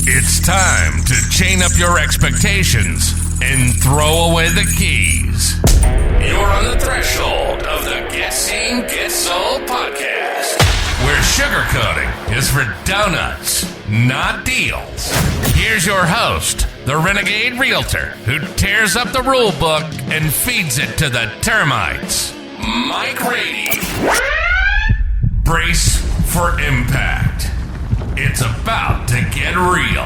It's time to chain up your expectations and throw away the keys. You're on the threshold of the Get Seen, Get Sold podcast, where sugarcoating is for donuts, not deals. Here's your host, the renegade realtor who tears up the rule book and feeds it to the termites, Mike Rady. Brace for impact. It's about to get real.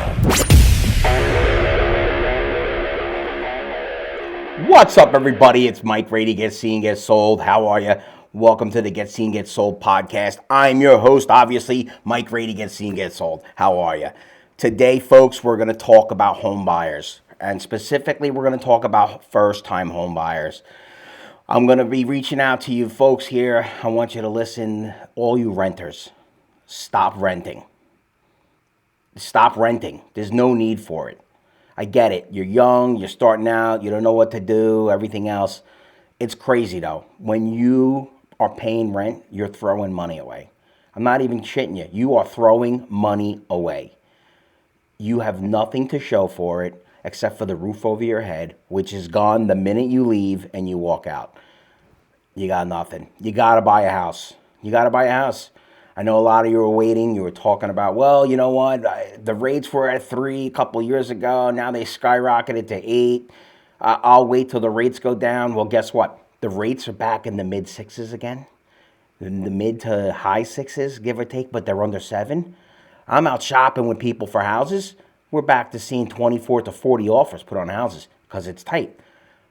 What's up, everybody? It's Mike Rady, Get Seen, Get Sold. How are you? Welcome to the Get Seen, Get Sold podcast. I'm your host, obviously, Mike Rady, Get Seen, Get Sold. How are you? Today, folks, we're going to talk about home buyers. And specifically, we're going to talk about first-time home buyers. I'm going to be reaching out to you folks here. I want you to listen, all you renters. Stop renting. Stop renting. There's no need for it. I get it. You're young, you're starting out, you don't know what to do, everything else. It's crazy, though. When you are paying rent, you're throwing money away. I'm not even shitting you. You are throwing money away. You have nothing to show for it except for the roof over your head, which is gone the minute you leave and you walk out. You got nothing. You got to buy a house. You got to buy a house. I know a lot of you were waiting. You were talking about, well, you know what? The rates were at 3 a couple years ago. Now they skyrocketed to 8. I'll wait till the rates go down. Well, guess what? The rates are back in the mid 6s again. In the mid to high 6s, give or take, but they're under 7. I'm out shopping with people for houses. We're back to seeing 24 to 40 offers put on houses because it's tight.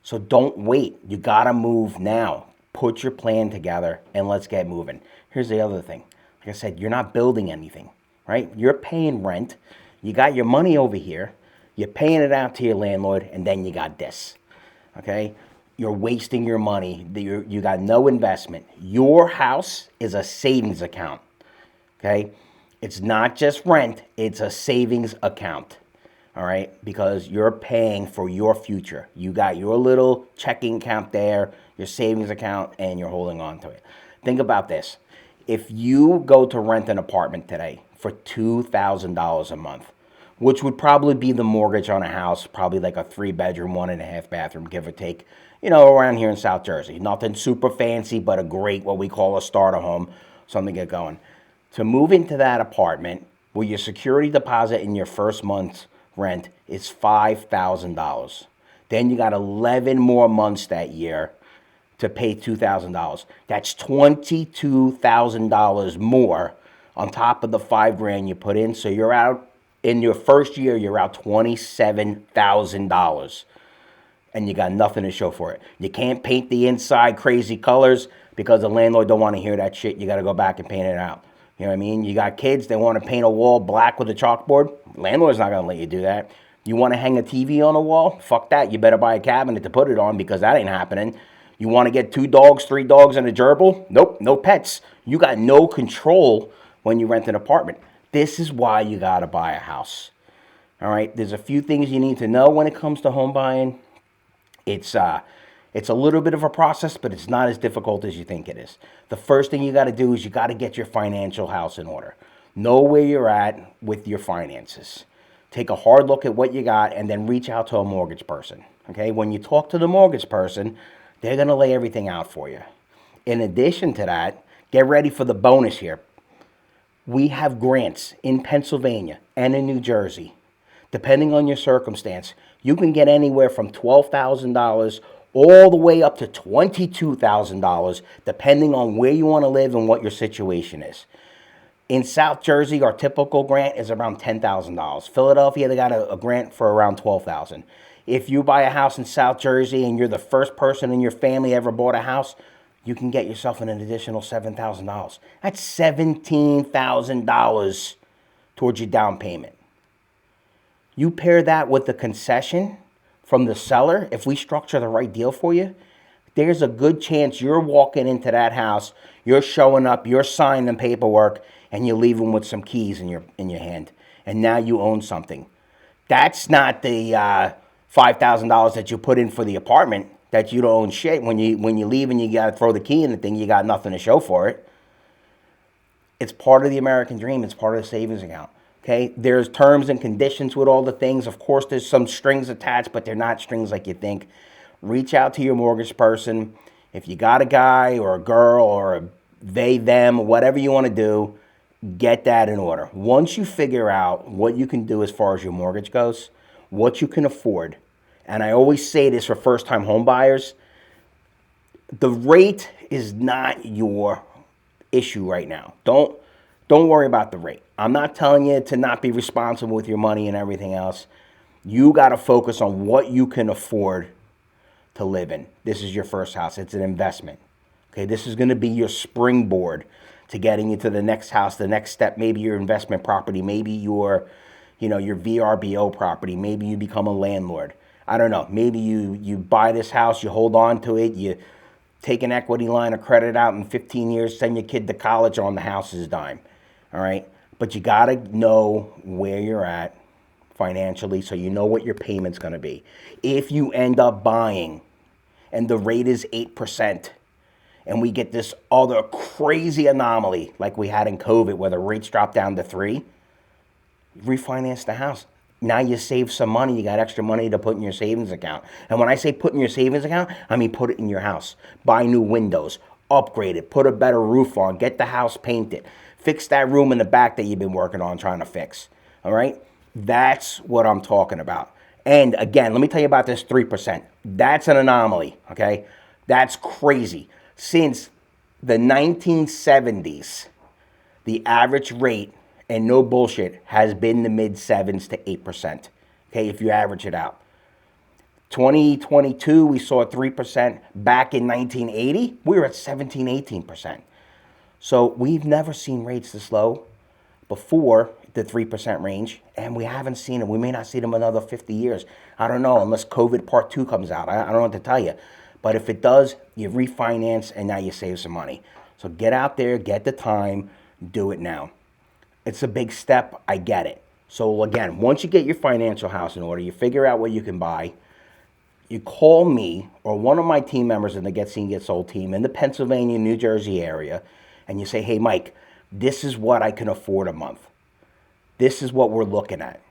So don't wait. You got to move now. Put your plan together and let's get moving. Here's the other thing. Like I said, you're not building anything, right? You're paying rent. You got your money over here. You're paying it out to your landlord, and then you got this, okay? You're wasting your money. You got no investment. Your house is a savings account, okay? It's not just rent. It's a savings account, all right? Because you're paying for your future. You got your little checking account there, your savings account, and you're holding on to it. Think about this. If you go to rent an apartment today for $2,000 a month, which would probably be the mortgage on a house, probably like a 3-bedroom, 1.5 bathroom, give or take, you know, around here in South Jersey. Nothing super fancy, but a great, what we call a starter home, something to get going. To move into that apartment, where your security deposit in your first month's rent is $5,000. Then you got 11 more months that year to pay $2,000. That's $22,000 more on top of the $5,000 you put in. So you're out, in your first year, you're out $27,000. And you got nothing to show for it. You can't paint the inside crazy colors because the landlord don't want to hear that shit. You got to go back and paint it out. You know what I mean? You got kids, they want to paint a wall black with a chalkboard. Landlord's not going to let you do that. You want to hang a TV on the wall? Fuck that. You better buy a cabinet to put it on because that ain't happening. You want to get 2 dogs, 3 dogs, and a gerbil? Nope, no pets. You got no control when you rent an apartment. This is why you got to buy a house. All right, there's a few things you need to know when it comes to home buying. It's a little bit of a process, but it's not as difficult as you think it is. The first thing you got to do is you got to get your financial house in order. Know where you're at with your finances. Take a hard look at what you got and then reach out to a mortgage person. Okay, when you talk to the mortgage person, they're going to lay everything out for you. In addition to that, get ready for the bonus here. We have grants in Pennsylvania and in New Jersey. Depending on your circumstance, you can get anywhere from $12,000 all the way up to $22,000, depending on where you want to live and what your situation is. In South Jersey, our typical grant is around $10,000. Philadelphia, they got a grant for around $12,000. If you buy a house in South Jersey and you're the first person in your family ever bought a house, you can get yourself an additional $7,000. That's $17,000 towards your down payment. You pair that with the concession from the seller, if we structure the right deal for you, there's a good chance you're walking into that house, you're showing up, you're signing paperwork, and you're leaving with some keys in your hand. And now you own something. That's not the $5,000 that you put in for the apartment that you don't own shit. When you leave and you got to throw the key in the thing, you got nothing to show for it. It's part of the American dream. It's part of the savings account. Okay, there's terms and conditions with all the things. Of course, there's some strings attached, but they're not strings like you think. Reach out to your mortgage person. If you got a guy or a girl or a they, them, whatever you want to do, get that in order. Once you figure out what you can do as far as your mortgage goes, what you can afford, and I always say this for first-time home buyers, the rate is not your issue right now. Don't worry about the rate. I'm not telling you to not be responsible with your money and everything else. You got to focus on what you can afford to live in. This is your first house. It's an investment. Okay, this is going to be your springboard to getting you to the next house, the next step, maybe your investment property, maybe your VRBO property, maybe you become a landlord. I don't know. Maybe you buy this house, you hold on to it, you take an equity line of credit out in 15 years, send your kid to college on the house's dime. All right? But you got to know where you're at financially so you know what your payment's going to be. If you end up buying and the rate is 8%, and we get this other crazy anomaly like we had in COVID where the rates dropped down to 3%, refinance the house. Now you save some money. You got extra money to put in your savings account. And when I say put in your savings account, I mean put it in your house. Buy new windows, upgrade it, put a better roof on, get the house painted, fix that room in the back that you've been working on trying to fix. All right? That's what I'm talking about. And again, let me tell you about this 3%. That's an anomaly, okay? That's crazy. Since the 1970s, the average rate, and no bullshit, has been the mid-7s to 8%, okay, if you average it out. 2022, we saw 3%. Back in 1980, we were at 17, 18%. So we've never seen rates this low before the 3% range, and we haven't seen them. We may not see them another 50 years. I don't know, unless COVID Part 2 comes out. I don't know what to tell you. But if it does, you refinance, and now you save some money. So get out there, get the time, do it now. It's a big step. I get it. So again, once you get your financial house in order, you figure out what you can buy, you call me or one of my team members in the GetSeenGetSold team in the Pennsylvania, New Jersey area, and you say, hey, Mike, this is what I can afford a month. This is what we're looking at.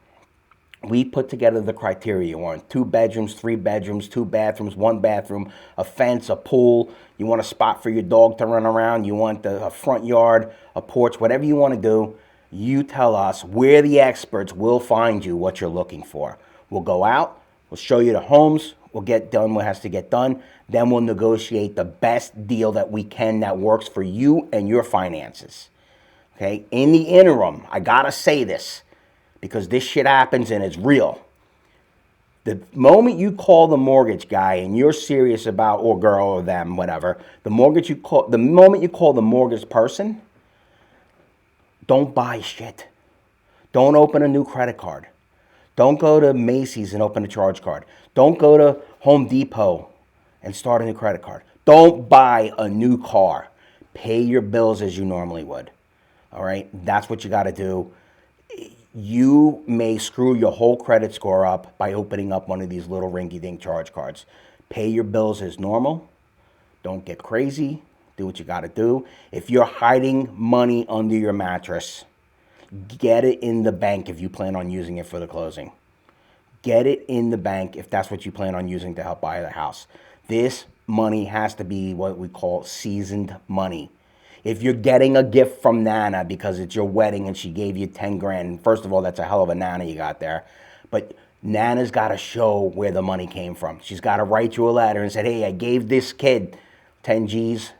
We put together the criteria. You want 2 bedrooms, 3 bedrooms, 2 bathrooms, 1 bathroom, a fence, a pool. You want a spot for your dog to run around. You want a front yard, a porch, whatever you want to do. You tell us. We're the experts. We'll find you what you're looking for. We'll go out. We'll show you the homes. We'll get done what has to get done. Then we'll negotiate the best deal that we can that works for you and your finances. Okay? In the interim, I got to say this, because this shit happens and it's real. The moment you call the mortgage guy and you're serious about, or girl or them, whatever, the moment you call the mortgage person, don't buy shit. Don't open a new credit card. Don't go to Macy's and open a charge card. Don't go to Home Depot and start a new credit card. Don't buy a new car. Pay your bills as you normally would. All right? That's what you got to do. You may screw your whole credit score up by opening up one of these little rinky-dink charge cards. Pay your bills as normal. Don't get crazy. Do what you got to do. If you're hiding money under your mattress, get it in the bank if you plan on using it for the closing. Get it in the bank if that's what you plan on using to help buy the house. This money has to be what we call seasoned money. If you're getting a gift from Nana because it's your wedding and she gave you 10 grand, first of all, that's a hell of a Nana you got there. But Nana's got to show where the money came from. She's got to write you a letter and say, hey, I gave this kid 10 G's.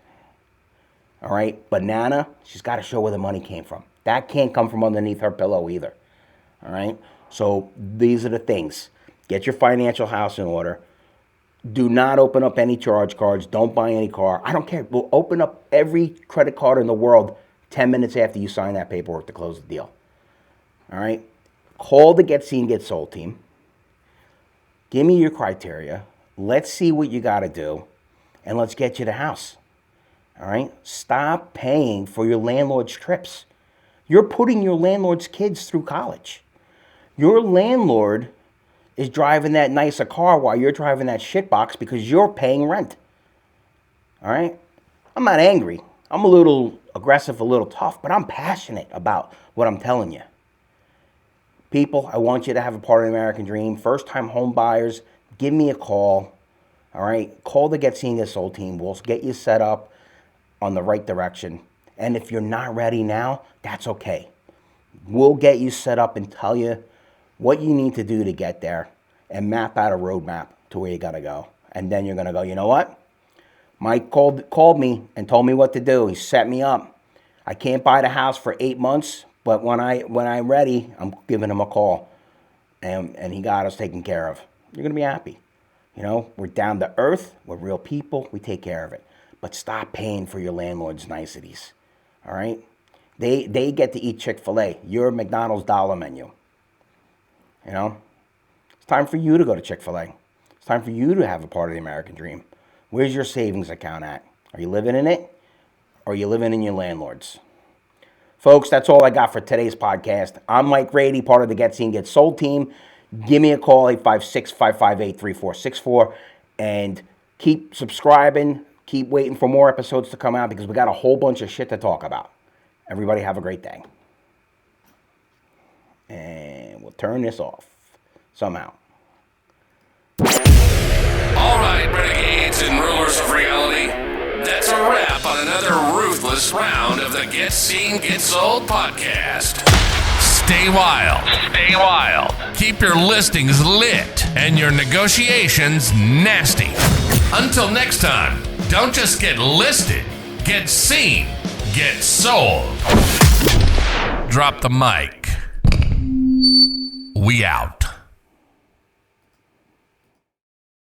All right? But Nana, she's got to show where the money came from. That can't come from underneath her pillow either. All right? So these are the things. Get your financial house in order. Do not open up any charge cards. Don't buy any car. I don't care. We'll open up every credit card in the world 10 minutes after you sign that paperwork to close the deal. All right? Call the Get Seen, Get Sold team. Give me your criteria. Let's see what you got to do, and let's get you the house. All right? Stop paying for your landlord's trips. You're putting your landlord's kids through college. Your landlord is driving that nicer car while you're driving that shitbox because you're paying rent. All right? I'm not angry. I'm a little aggressive, a little tough, but I'm passionate about what I'm telling you. People, I want you to have a part of the American dream. First-time home buyers, give me a call. All right? Call the Get Seen Get Sold team. We'll get you set up on the right direction. And if you're not ready now, that's okay. We'll get you set up and tell you what you need to do to get there and map out a roadmap to where you got to go. And then you're going to go, you know what? Mike called me and told me what to do. He set me up. I can't buy the house for 8 months, but when I'm ready, I'm giving him a call. And he got us taken care of. You're going to be happy. You know, we're down to earth. We're real people. We take care of it. But stop paying for your landlord's niceties. All right? They get to eat Chick-Fil-A. You're McDonald's dollar menu. You know? It's time for you to go to Chick-Fil-A. It's time for you to have a part of the American dream. Where's your savings account at? Are you living in it? Or are you living in your landlords? Folks, that's all I got for today's podcast. I'm Mike Rady, part of the Get Seen Get Sold team. Give me a call, 856-558-3464. And keep subscribing. Keep waiting for more episodes to come out because we got a whole bunch of shit to talk about. Everybody have a great day. And we'll turn this off somehow. All right, renegades and rulers of reality. That's a wrap on another ruthless round of the Get Seen Get Sold podcast. Stay wild. Stay wild. Keep your listings lit and your negotiations nasty. Until next time, don't just get listed. Get seen. Get sold. Drop the mic. We out.